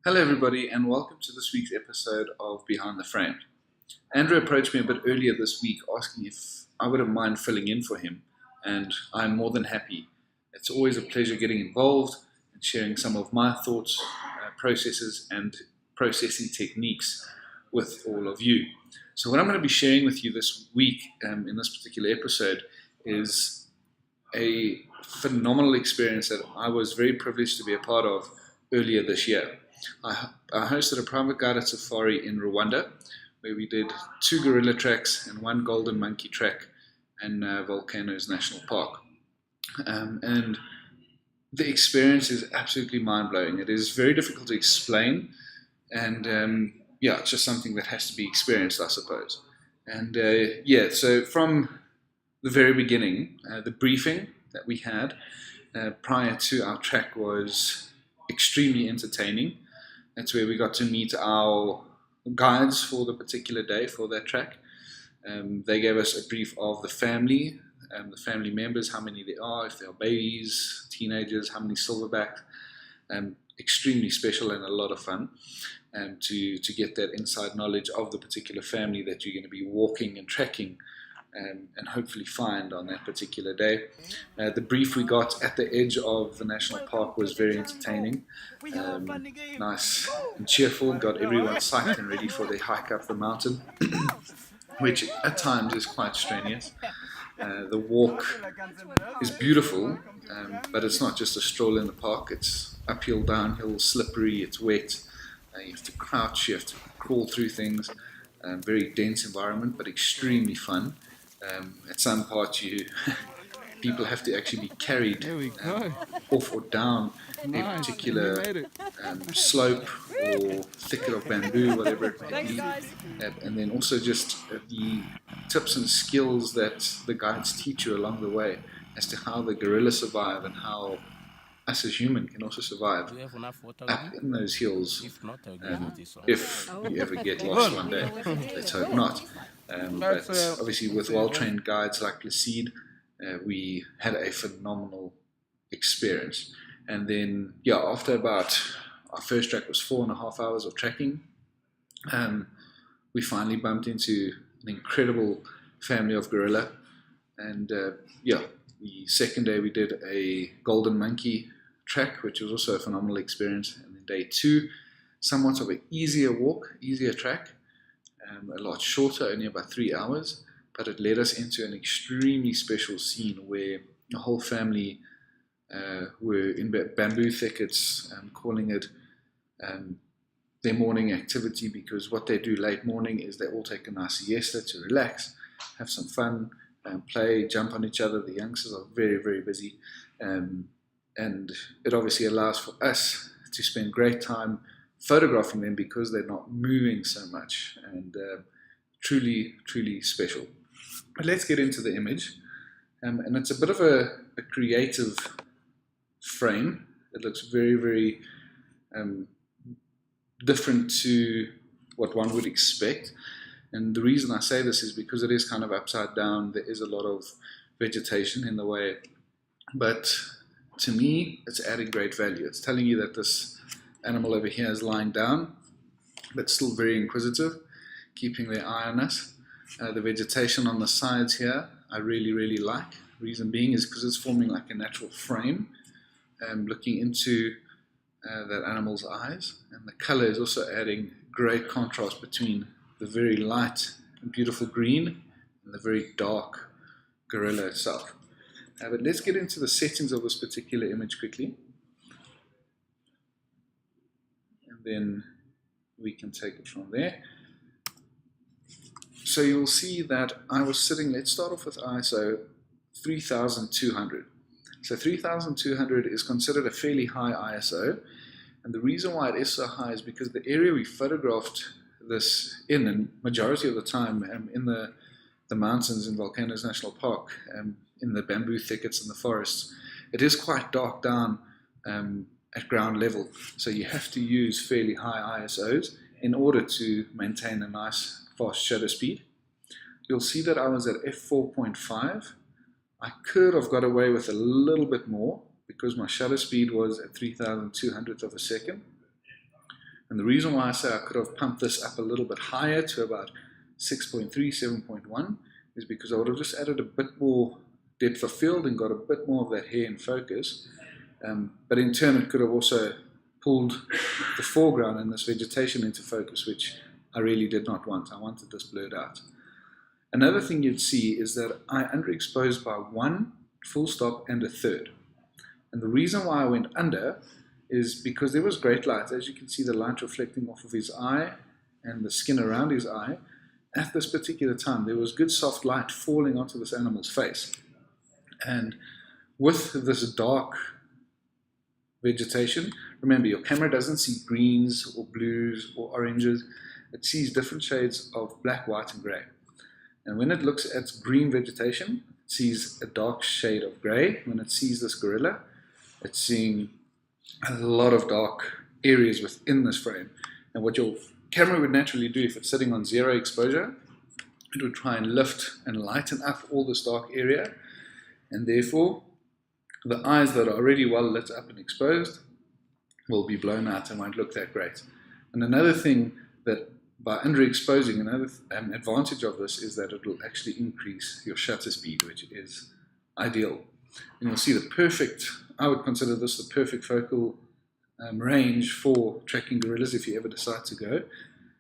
Hello everybody and welcome to this week's episode of Behind the Frame. Andrew approached me a bit earlier this week asking if I wouldn't mind filling in for him, and I'm more than happy. It's always a pleasure getting involved and sharing some of my thoughts, processes and processing techniques with all of you. So what I'm going to be sharing with you this week in this particular episode is a phenomenal experience that I was very privileged to be a part of earlier this year. I hosted a private guided safari in Rwanda where we did 2 gorilla tracks and 1 golden monkey track in Volcanoes National Park. And the experience is absolutely mind-blowing. It is very difficult to explain, and it's just something that has to be experienced, I suppose. And so from the very beginning, the briefing that we had prior to our track was extremely entertaining. That's where we got to meet our guides for the particular day for that track. They gave us a brief of the family members, how many there are, if they are babies, teenagers, how many silverbacks. Extremely special and a lot of fun to get that inside knowledge of the particular family that you're going to be walking and tracking and hopefully find on that particular day. The brief we got at the edge of the national park was very entertaining, nice and cheerful, got everyone psyched and ready for their hike up the mountain, which at times is quite strenuous. The walk is beautiful, but it's not just a stroll in the park. It's uphill, downhill, slippery, it's wet. You have to crouch, you have to crawl through things. Very dense environment, but extremely fun. At some parts, people have to actually be carried off or down a particular slope or thicket of bamboo, whatever it may be. And then also just the tips and skills that the guides teach you along the way as to how the gorilla survive and how us as human can also survive up in those hills, if you ever get lost one day. Let's hope not. But obviously with well-trained guides like Placide, we had a phenomenal experience. And then after about, our first track was 4.5 hours of trekking, we finally bumped into an incredible family of gorilla. And the second day we did a golden monkey track, which was also a phenomenal experience. And then day 2, somewhat of an easier walk, easier track, a lot shorter, only about 3 hours, but it led us into an extremely special scene where the whole family were in bamboo thickets, calling it their morning activity, because what they do late morning is they all take a nice siesta to relax, have some fun, play, jump on each other. The youngsters are very, very busy, and it obviously allows for us to spend great time photographing them because they're not moving so much, and truly, truly special. But let's get into the image, and it's a bit of a creative frame. It looks very, very different to what one would expect, and the reason I say this is because it is kind of upside down. There is a lot of vegetation in the way, but to me it's adding great value. It's telling you that this animal over here is lying down but still very inquisitive, keeping their eye on us. The vegetation on the sides here I really, really like. Reason being is because it's forming like a natural frame, looking into that animal's eyes, and the color is also adding great contrast between the very light and beautiful green and the very dark gorilla itself. But let's get into the settings of this particular image quickly, and then we can take it from there. So you'll see that I was sitting, let's start off with ISO 3200. So 3200 is considered a fairly high ISO, and the reason why it is so high is because the area we photographed this in, and majority of the time in the mountains in Volcanoes National Park, in the bamboo thickets and the forests, it is quite dark down at ground level, so you have to use fairly high ISOs in order to maintain a nice fast shutter speed. You'll see that I was at f4.5. I could have got away with a little bit more because my shutter speed was at 3,200th of a second, And the reason why I say I could have pumped this up a little bit higher to about 6.3, 7.1 is because I would have just added a bit more depth of field and got a bit more of that hair in focus. But in turn, it could have also pulled the foreground and this vegetation into focus, which I really did not want. I wanted this blurred out. Another thing you'd see is that I underexposed by 1 full stop and a third. And the reason why I went under is because there was great light. As you can see, the light reflecting off of his eye and the skin around his eye. At this particular time, there was good soft light falling onto this animal's face. And with this dark vegetation, remember, your camera doesn't see greens or blues or oranges. It sees different shades of black, white, and gray. And when it looks at green vegetation, it sees a dark shade of gray. When it sees this gorilla, it's seeing a lot of dark areas within this frame. And what your camera would naturally do if it's sitting on 0 exposure, it would try and lift and lighten up all this dark area. And therefore, the eyes that are already well lit up and exposed will be blown out and won't look that great. And another thing that by underexposing, another advantage of this is that it will actually increase your shutter speed, which is ideal. And you'll see the perfect, I would consider this the perfect focal range for tracking gorillas if you ever decide to go,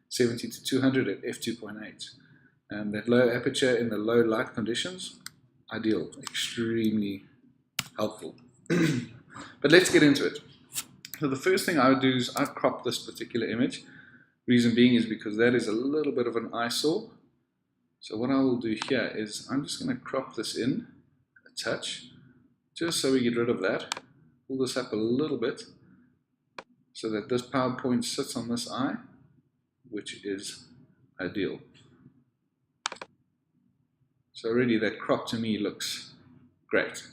70 to 200 at f2.8. That low aperture in the low light conditions, ideal, extremely helpful. But let's get into it. So the first thing I would do is I'd crop this particular image. Reason being is because that is a little bit of an eyesore. So what I will do here is I'm just going to crop this in a touch, just so we get rid of that. Pull this up a little bit so that this PowerPoint sits on this eye, which is ideal. So already that crop to me looks great.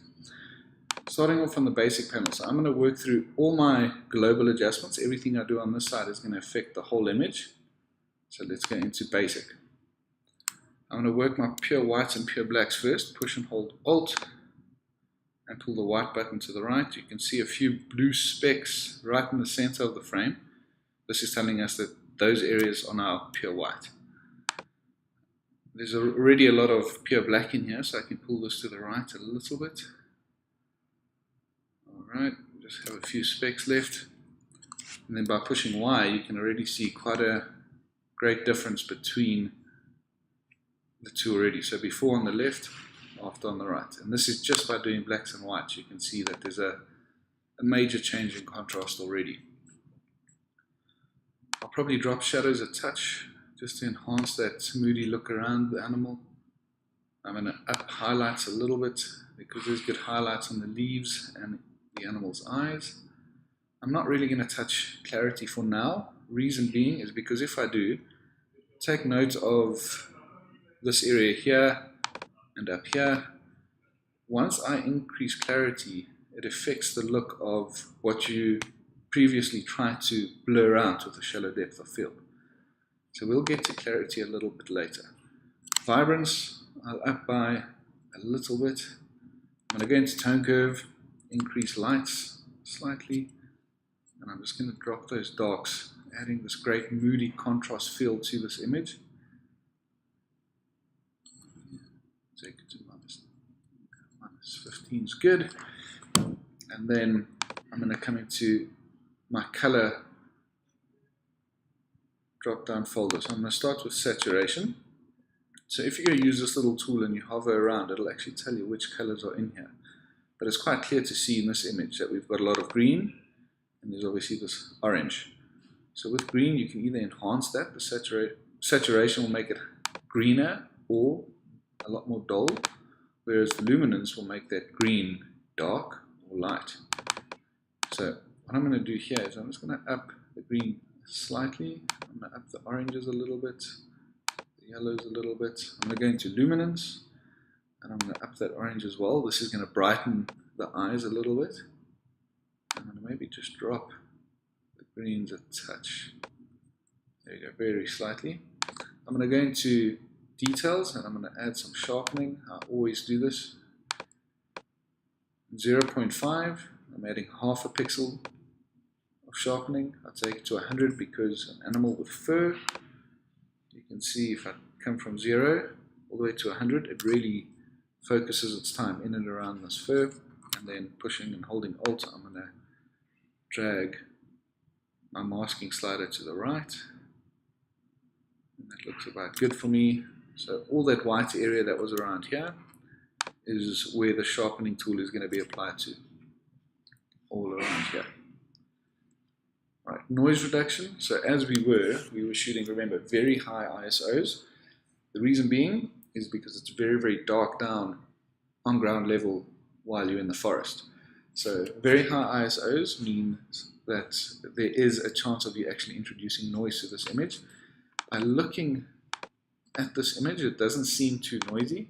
Starting off on the basic panel, so I'm going to work through all my global adjustments. Everything I do on this side is going to affect the whole image. So let's go into basic. I'm going to work my pure whites and pure blacks first. Push and hold Alt and pull the white button to the right. You can see a few blue specks right in the center of the frame. This is telling us that those areas are now pure white. There's already a lot of pure black in here, so I can pull this to the right a little bit. Alright, just have a few specks left. And then by pushing Y, you can already see quite a great difference between the two already. So before on the left, after on the right. And this is just by doing blacks and whites. You can see that there's a major change in contrast already. I'll probably drop shadows a touch just to enhance that moody look around the animal. I'm going to up highlights a little bit because there's good highlights on the leaves and the animal's eyes. I'm not really going to touch clarity for now. Reason being is because if I do, take note of this area here and up here. Once I increase clarity, it affects the look of what you previously tried to blur out with a shallow depth of field. So we'll get to clarity a little bit later. Vibrance, I'll up by a little bit. I'm going to go into tone curve, increase lights slightly, and I'm just going to drop those darks, adding this great moody contrast feel to this image. Take it to minus 15 is good. And then I'm going to come into my color drop down folder. So I'm going to start with saturation. So if you're going to use this little tool and you hover around, it'll actually tell you which colors are in here. But it's quite clear to see in this image that we've got a lot of green, and there's obviously this orange. So with green, you can either enhance that, the saturation will make it greener or a lot more dull, whereas the luminance will make that green dark or light. So what I'm going to do here is I'm just going to up the green slightly. I'm going to up the oranges a little bit, the yellows a little bit. I'm going to go into luminance, and I'm going to up that orange as well. This is going to brighten the eyes a little bit. I'm going to maybe just drop the greens a touch. There you go, very slightly. I'm going to go into details, and I'm going to add some sharpening. I always do this. 0.5, I'm adding half a pixel of sharpening. I take it to 100 because an animal with fur, you can see if I come from 0 all the way to 100, it really focuses its time in and around this fur. And then pushing and holding Alt, I'm going to drag my masking slider to the right. And that looks about good for me. So all that white area that was around here is where the sharpening tool is going to be applied to, all around here. Right, noise reduction. So as we were shooting, remember, very high ISOs. The reason being is because it's very, very dark down on ground level while you're in the forest. So very high ISOs means that there is a chance of you actually introducing noise to this image. By looking at this image, it doesn't seem too noisy.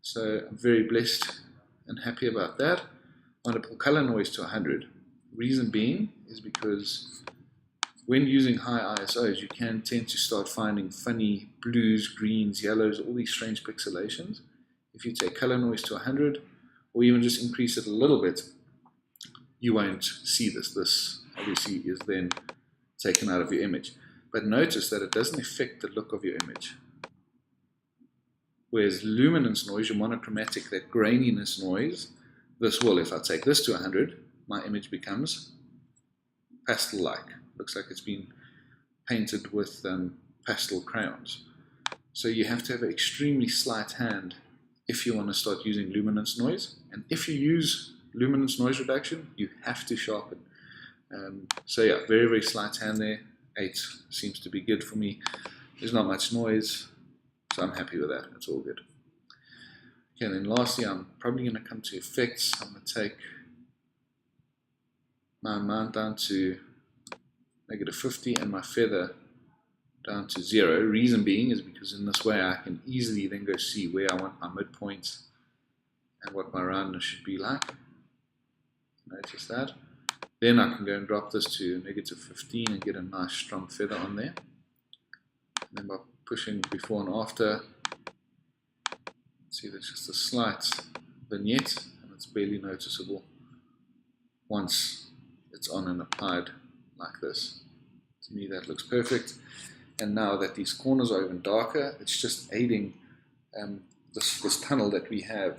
So I'm very blessed and happy about that. I'm going to pull color noise to 100. Reason being is because when using high ISOs, you can tend to start finding funny blues, greens, yellows, all these strange pixelations. If you take color noise to 100, or even just increase it a little bit, you won't see this. This obviously is then taken out of your image. But notice that it doesn't affect the look of your image. Whereas luminance noise, your monochromatic, that graininess noise, this will, if I take this to 100, my image becomes pastel-like. Looks like it's been painted with pastel crayons. So you have to have an extremely slight hand if you want to start using luminance noise. And if you use luminance noise reduction, you have to sharpen. So yeah, very, very slight hand there. 8 seems to be good for me. There's not much noise, so I'm happy with that. It's all good. Okay, and then lastly, I'm probably going to come to effects. I'm going to take my amount down to -50 and my feather down to 0. Reason being is because in this way I can easily then go see where I want my midpoint and what my roundness should be like. Notice that. Then I can go and drop this to -15 and get a nice strong feather on there. And then by pushing before and after, see there's just a slight vignette and it's barely noticeable once it's on and applied like this. To me that looks perfect. And now that these corners are even darker, it's just aiding this tunnel that we have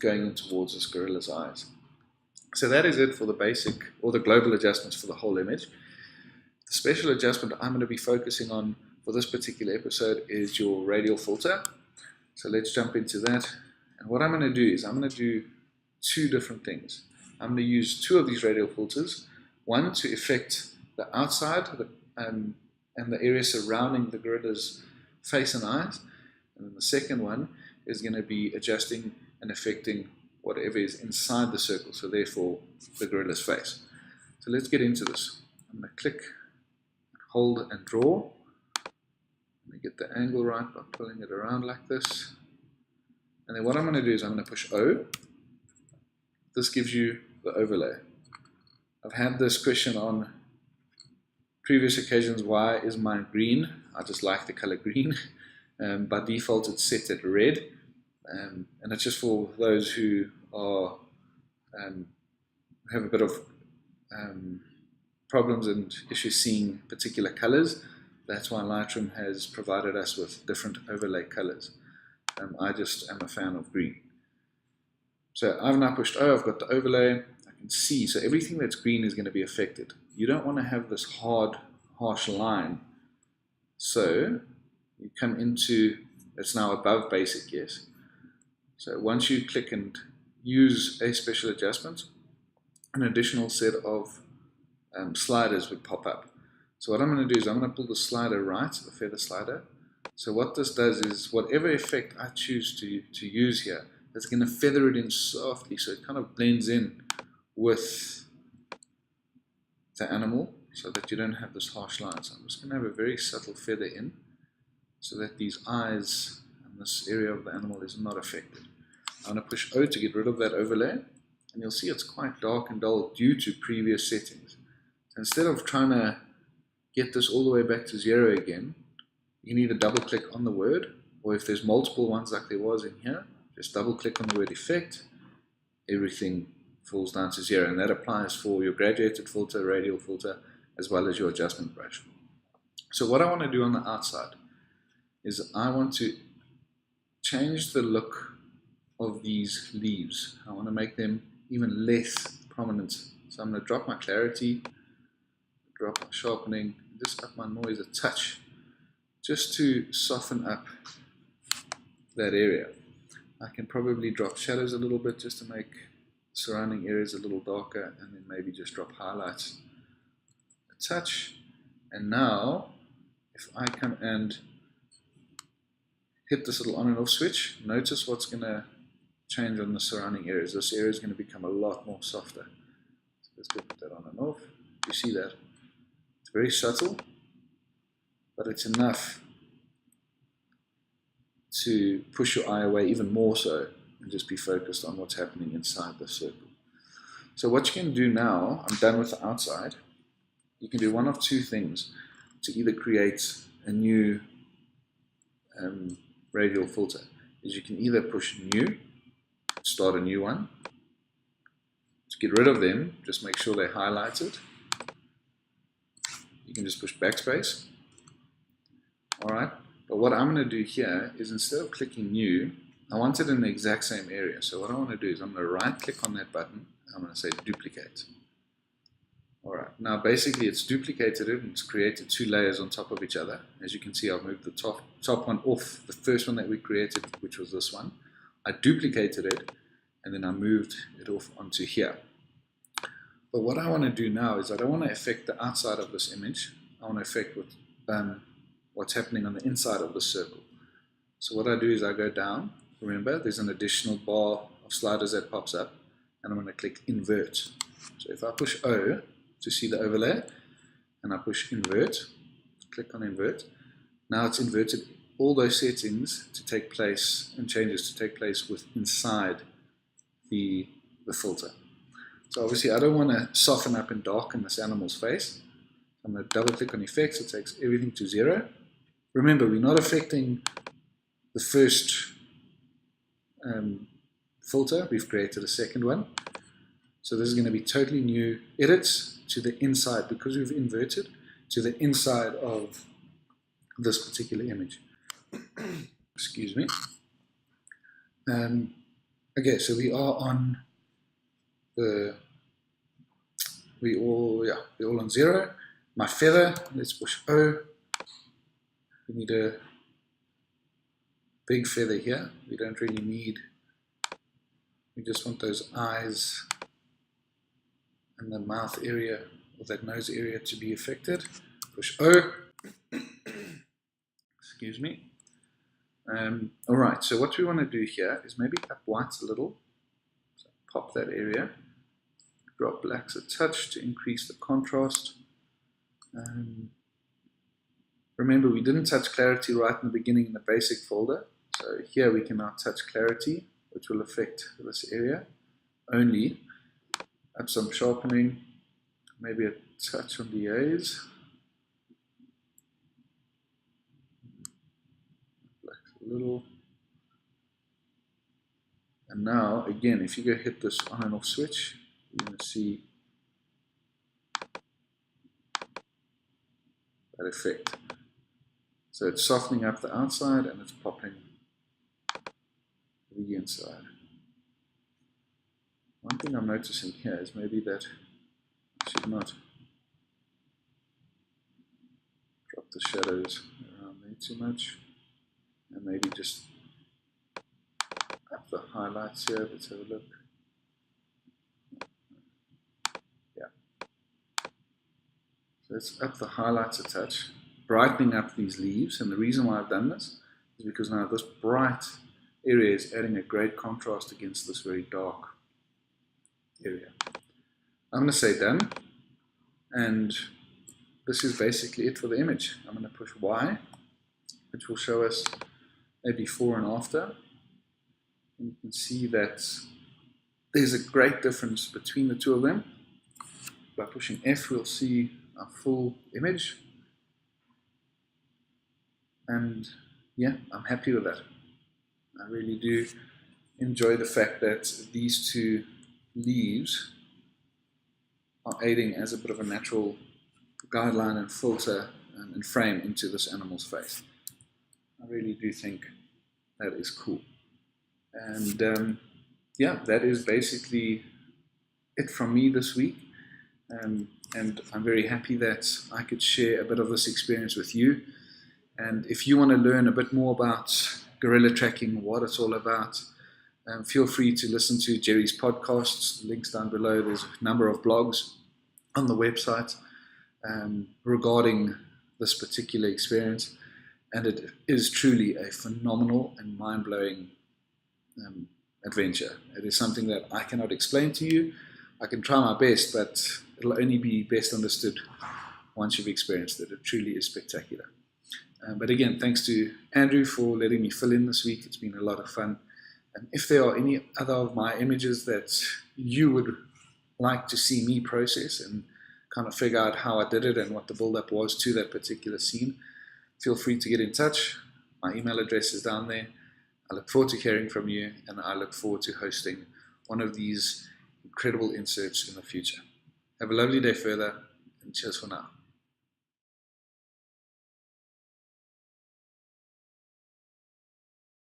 going in towards this gorilla's eyes. So that is it for the basic or the global adjustments for the whole image. The special adjustment I'm going to be focusing on for this particular episode is your radial filter. So let's jump into that. And what I'm going to do is I'm going to do 2 different things. I'm going to use 2 of these radial filters. One to affect the outside and the area surrounding the gorilla's face and eyes. And then the second one is going to be adjusting and affecting whatever is inside the circle, so therefore the gorilla's face. So let's get into this. I'm going to click, hold and draw. Let me get the angle right by pulling it around like this. And then what I'm going to do is I'm going to push O. This gives you the overlay. I've had this question on previous occasions, why is mine green? I just like the color green. By default it's set at red. And it's just for those who are have a bit of problems and issues seeing particular colors. That's why Lightroom has provided us with different overlay colors. I just am a fan of green. So I've now pushed O, I've got the overlay. I can see, so everything that's green is going to be affected. You don't want to have this hard, harsh line. So you come into, it's now above basic, yes. So once you click and use a special adjustment, an additional set of sliders would pop up. So what I'm going to do is I'm going to pull the slider right, the feather slider. So what this does is whatever effect I choose to use here, it's going to feather it in softly so it kind of blends in with the animal so that you don't have this harsh line. So I'm just going to have a very subtle feather in so that these eyes and this area of the animal is not affected. I'm going to push O to get rid of that overlay, and you'll see it's quite dark and dull due to previous settings. So instead of trying to get this all the way back to 0 again, you can either double click on the word, or if there's multiple ones like there was in here, just double click on the word effect, everything falls down to 0, and that applies for your graduated filter, radial filter, as well as your adjustment brush. So what I want to do on the outside is I want to change the look of these leaves. I want to make them even less prominent. So I'm going to drop my clarity, drop my sharpening, just up my noise a touch, just to soften up that area. I can probably drop shadows a little bit just to make surrounding areas a little darker, and then maybe just drop highlights a touch. And now if I come and hit this little on and off switch, notice what's going to change on the surrounding areas. This area is going to become a lot more softer. So let's put that on and off. You see that? It's very subtle, but it's enough to push your eye away even more so and just be focused on what's happening inside the circle. So what you can do now, I'm done with the outside, you can do one of two things to either create a new radial filter. Is you can either push new, start a new one. To get rid of them, just make sure they're highlighted. You can just push backspace. Alright, but what I'm going to do here is instead of clicking new, I want it in the exact same area. So what I want to do is I'm going to right click on that button, I'm going to say duplicate. Alright, now basically it's duplicated it and it's created two layers on top of each other. As you can see, I've moved the top one off, the first one that we created, which was this one. I duplicated it and then I moved it off onto here. But what I want to do now is I don't want to affect the outside of this image. I want to affect what's happening on the inside of the circle. So what I do is I go down. Remember, there's an additional bar of sliders that pops up, and I'm going to click invert. So if I push O to see the overlay, and I push invert, click on invert, now it's inverted all those settings to take place and changes to take place with inside the filter. So obviously I don't want to soften up and darken this animal's face. I'm going to double click on effects, it takes everything to 0. Remember, we're not affecting the first filter, we've created a second one. So this is going to be totally new edits to the inside, because we've inverted to the inside of this particular image. Excuse me. Okay, so we are on we're all on 0. My feather, let's push O. We need a big feather here. We don't really need, we just want those eyes and the mouth area, or that nose area, to be affected. Push O. Excuse me. Alright, so what we want to do here is maybe up whites a little. So pop that area. Drop blacks a touch to increase the contrast. Remember, we didn't touch clarity right in the beginning in the basic folder. So here we can now touch clarity, which will affect this area only. Add some sharpening, maybe a touch on the A's. Blacks a little. And now, again, if you go hit this on and off switch, you're going to see that effect. So it's softening up the outside and it's popping the inside. One thing I'm noticing here is maybe that I should not drop the shadows around there too much, and maybe just up the highlights here. Let's have a look. Yeah. So let's up the highlights a touch, brightening up these leaves. And the reason why I've done this is because now this bright area is adding a great contrast against this very dark area. I'm going to say done, and this is basically it for the image. I'm going to push Y, which will show us a before and after. And you can see that there's a great difference between the two of them. By pushing F, we'll see a full image. And yeah, I'm happy with that. I really do enjoy the fact that these two leaves are aiding as a bit of a natural guideline and filter and frame into this animal's face. I really do think that is cool. And yeah, that is basically it from me this week. And I'm very happy that I could share a bit of this experience with you. And if you want to learn a bit more about guerrilla tracking, what it's all about, feel free to listen to Jerry's podcasts. Links down below. There's a number of blogs on the website regarding this particular experience. And it is truly a phenomenal and mind-blowing adventure. It is something that I cannot explain to you. I can try my best, but it'll only be best understood once you've experienced it. It truly is spectacular. But again, thanks to Andrew for letting me fill in this week. It's been a lot of fun. And if there are any other of my images that you would like to see me process and kind of figure out how I did it and what the build-up was to that particular scene, feel free to get in touch. My email address is down there. I look forward to hearing from you, and I look forward to hosting one of these incredible inserts in the future. Have a lovely day further, and cheers for now.